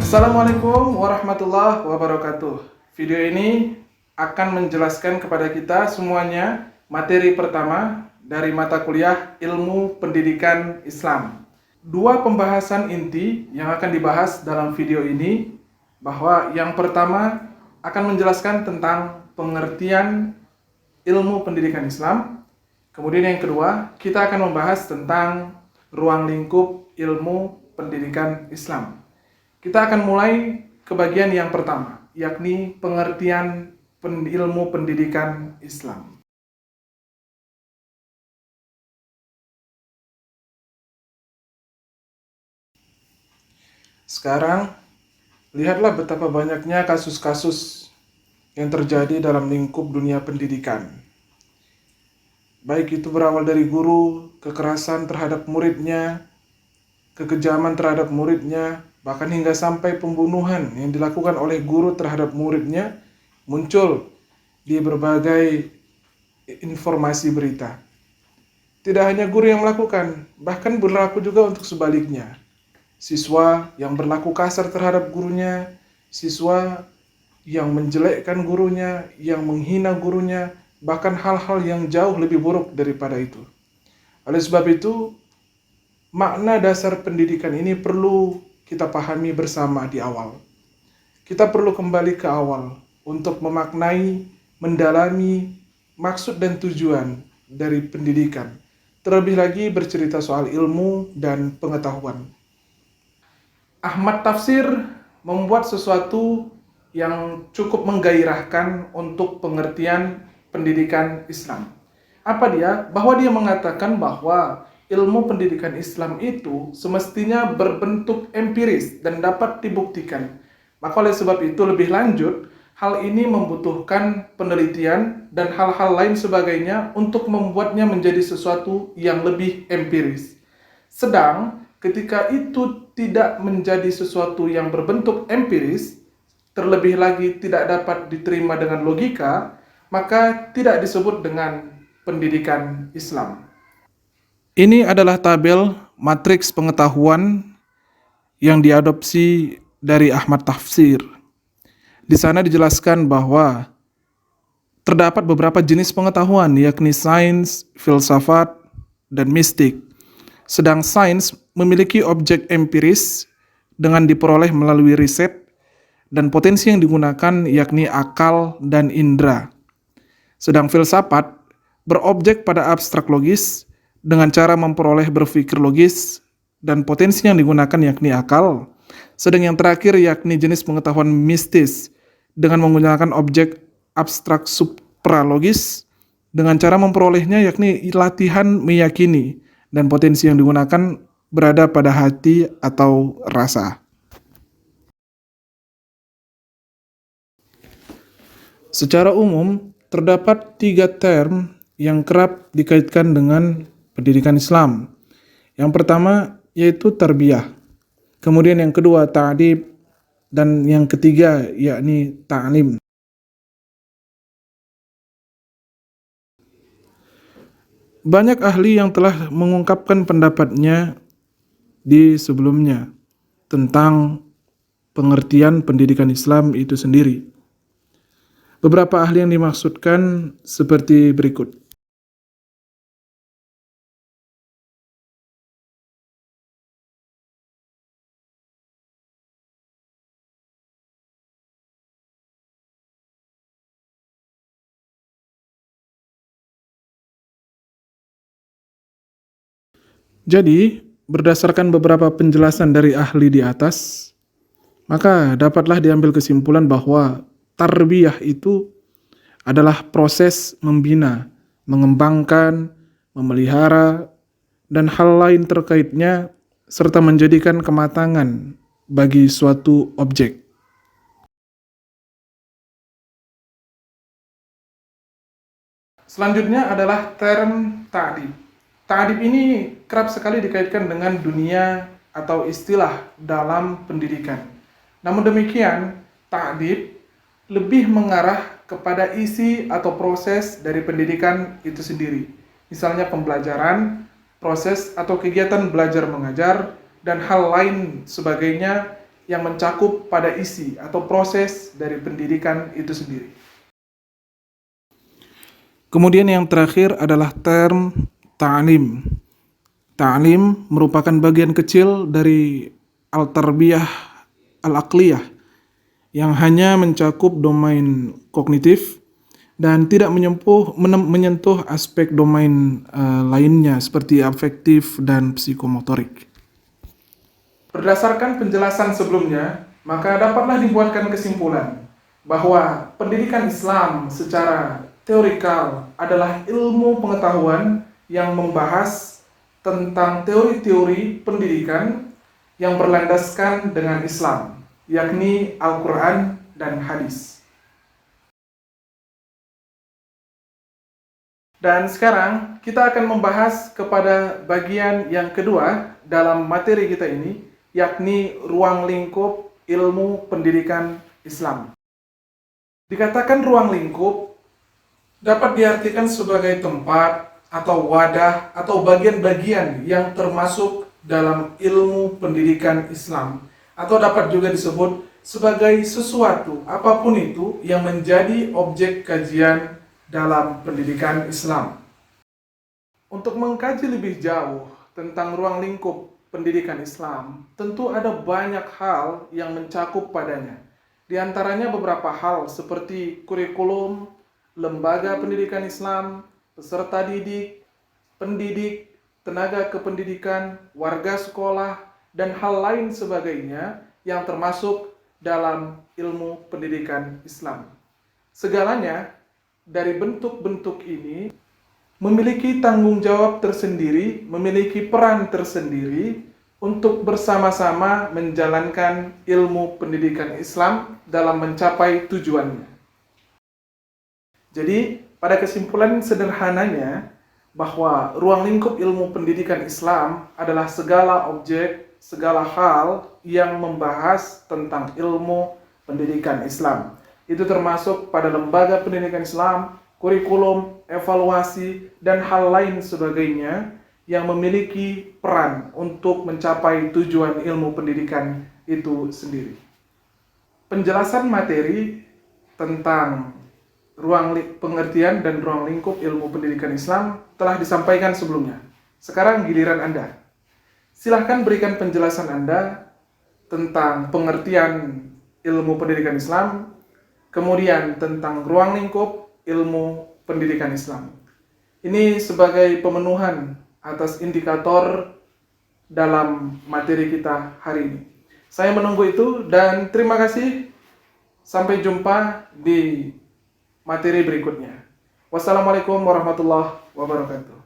Assalamualaikum warahmatullahi wabarakatuh. Video ini akan menjelaskan kepada kita semuanya materi pertama dari mata kuliah Ilmu Pendidikan Islam. Dua pembahasan inti yang akan dibahas dalam video ini, bahwa yang pertama akan menjelaskan tentang pengertian ilmu pendidikan Islam. Kemudian yang kedua, kita akan membahas tentang ruang lingkup ilmu pendidikan Islam. Kita akan mulai ke bagian yang pertama, yakni pengertian ilmu pendidikan Islam. Sekarang, lihatlah betapa banyaknya kasus-kasus yang terjadi dalam lingkup dunia pendidikan. Baik itu berawal dari guru, kekerasan terhadap muridnya, kekejaman terhadap muridnya, bahkan hingga sampai pembunuhan yang dilakukan oleh guru terhadap muridnya muncul di berbagai informasi berita. Tidak hanya guru yang melakukan, bahkan berlaku juga untuk sebaliknya. Siswa yang berlaku kasar terhadap gurunya, siswa yang menjelekkan gurunya, yang menghina gurunya, bahkan hal-hal yang jauh lebih buruk daripada itu. Oleh sebab itu, makna dasar pendidikan ini perlu kita pahami bersama di awal. Kita perlu kembali ke awal untuk memaknai, mendalami maksud dan tujuan dari pendidikan. Terlebih lagi bercerita soal ilmu dan pengetahuan. Ahmad Tafsir membuat sesuatu yang cukup menggairahkan untuk pengertian pendidikan Islam. Apa dia? Bahwa dia mengatakan bahwa ilmu pendidikan Islam itu semestinya berbentuk empiris dan dapat dibuktikan. Maka oleh sebab itu lebih lanjut, hal ini membutuhkan penelitian dan hal-hal lain sebagainya untuk membuatnya menjadi sesuatu yang lebih empiris. Sedang ketika itu tidak menjadi sesuatu yang berbentuk empiris, terlebih lagi tidak dapat diterima dengan logika, maka tidak disebut dengan pendidikan Islam. Ini adalah tabel matriks pengetahuan yang diadopsi dari Ahmad Tafsir. Di sana dijelaskan bahwa terdapat beberapa jenis pengetahuan, yakni sains, filsafat, dan mistik. Sedang sains memiliki objek empiris dengan diperoleh melalui riset, dan potensi yang digunakan yakni akal dan indera. Sedang filsafat berobjek pada abstrak logis dengan cara memperoleh berpikir logis, dan potensi yang digunakan yakni akal. Sedang yang terakhir yakni jenis pengetahuan mistis dengan menggunakan objek abstrak supralogis dengan cara memperolehnya yakni latihan meyakini, dan potensi yang digunakan berada pada hati atau rasa. Secara umum, terdapat 3 term yang kerap dikaitkan dengan pendidikan Islam. Yang pertama yaitu tarbiyah, kemudian yang kedua ta'dib, dan yang ketiga yakni ta'lim. Banyak ahli yang telah mengungkapkan pendapatnya di sebelumnya tentang pengertian pendidikan Islam itu sendiri. Beberapa ahli yang dimaksudkan seperti berikut. Jadi, berdasarkan beberapa penjelasan dari ahli di atas, maka dapatlah diambil kesimpulan bahwa tarbiyah itu adalah proses membina, mengembangkan, memelihara, dan hal lain terkaitnya, serta menjadikan kematangan bagi suatu objek. Selanjutnya adalah term ta'dib. Ta'dib ini kerap sekali dikaitkan dengan dunia atau istilah dalam pendidikan. Namun demikian, ta'dib lebih mengarah kepada isi atau proses dari pendidikan itu sendiri. Misalnya proses atau kegiatan belajar mengajar, dan hal lain sebagainya yang mencakup pada isi atau proses dari pendidikan itu sendiri. Kemudian yang terakhir adalah term ta'lim. Ta'lim merupakan bagian kecil dari al-tarbiyah al-aqliyah yang hanya mencakup domain kognitif dan tidak menyentuh aspek domain lainnya seperti afektif dan psikomotorik. Berdasarkan penjelasan sebelumnya, maka dapatlah dibuatkan kesimpulan bahwa pendidikan Islam secara teorikal adalah ilmu pengetahuan yang membahas tentang teori-teori pendidikan yang berlandaskan dengan Islam, yakni Al-Quran dan Hadis. Dan sekarang kita akan membahas kepada bagian yang kedua dalam materi kita ini, yakni ruang lingkup ilmu pendidikan Islam. Dikatakan ruang lingkup dapat diartikan sebagai tempat atau wadah atau bagian-bagian yang termasuk dalam ilmu pendidikan Islam, atau dapat juga disebut sebagai sesuatu apapun itu yang menjadi objek kajian dalam pendidikan Islam. Untuk mengkaji lebih jauh tentang ruang lingkup pendidikan Islam, tentu ada banyak hal yang mencakup padanya. Di antaranya beberapa hal seperti kurikulum, lembaga pendidikan Islam, peserta didik, pendidik, tenaga kependidikan, warga sekolah, dan hal lain sebagainya yang termasuk dalam ilmu pendidikan Islam. Segalanya dari bentuk-bentuk ini memiliki tanggung jawab tersendiri, memiliki peran tersendiri untuk bersama-sama menjalankan ilmu pendidikan Islam dalam mencapai tujuannya. Jadi, pada kesimpulan sederhananya, bahwa ruang lingkup ilmu pendidikan Islam adalah segala objek, segala hal yang membahas tentang ilmu pendidikan Islam. Itu termasuk pada lembaga pendidikan Islam, kurikulum, evaluasi, dan hal lain sebagainya yang memiliki peran untuk mencapai tujuan ilmu pendidikan itu sendiri. Penjelasan materi tentang pengertian dan ruang lingkup ilmu pendidikan Islam telah disampaikan sebelumnya. Sekarang giliran Anda. Silahkan berikan penjelasan Anda tentang pengertian ilmu pendidikan Islam, kemudian tentang ruang lingkup ilmu pendidikan Islam. Ini sebagai pemenuhan atas indikator dalam materi kita hari ini. Saya menunggu itu dan terima kasih. Sampai jumpa di materi berikutnya. Wassalamualaikum warahmatullahi wabarakatuh.